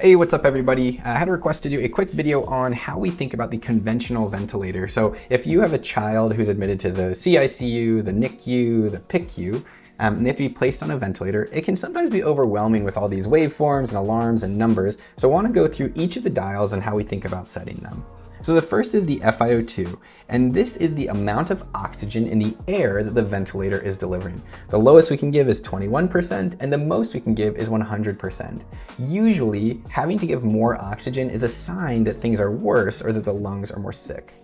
Hey, what's up everybody? I had a request to do a quick video on how we think about the conventional ventilator. So if you have a child who's admitted to the CICU, the NICU, the PICU, and they have to be placed on a ventilator, it can sometimes be overwhelming with all these waveforms and alarms and numbers. So I want to go through each of the dials and how we think about setting them. So the first is the FiO2, and this is the amount of oxygen in the air that the ventilator is delivering. The lowest we can give is 21%, and the most we can give is 100%. Usually, having to give more oxygen is a sign that things are worse or that the lungs are more sick.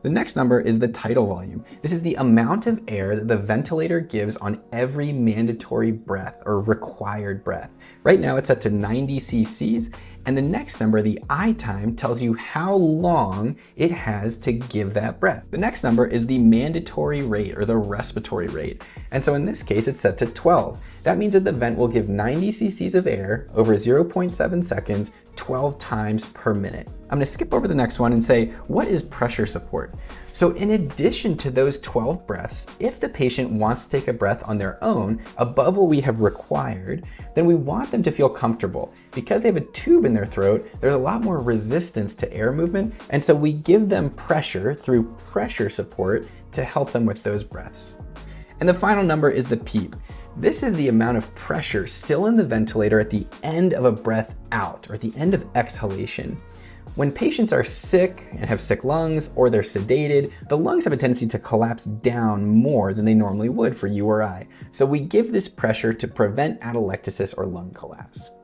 The next number is the tidal volume. This is the amount of air that the ventilator gives on every mandatory breath or required breath. Right now it's set to 90 cc's, and the next number, the I time, tells you how long it has to give that breath. The next number is the mandatory rate or the respiratory rate. And so in this case, it's set to 12. That means that the vent will give 90 cc's of air over 0.7 seconds 12 times per minute. I'm gonna skip over the next one and say, what is pressure support? So in addition to those 12 breaths, if the patient wants to take a breath on their own above what we have required, then we want them to feel comfortable. Because they have a tube in their throat, there's a lot more resistance to air movement, and so we give them pressure through pressure support to help them with those breaths. And the final number is the PEEP. This is the amount of pressure still in the ventilator at the end of a breath out, or at the end of exhalation. When patients are sick and have sick lungs, or they're sedated, the lungs have a tendency to collapse down more than they normally would for you or I. So we give this pressure to prevent atelectasis or lung collapse.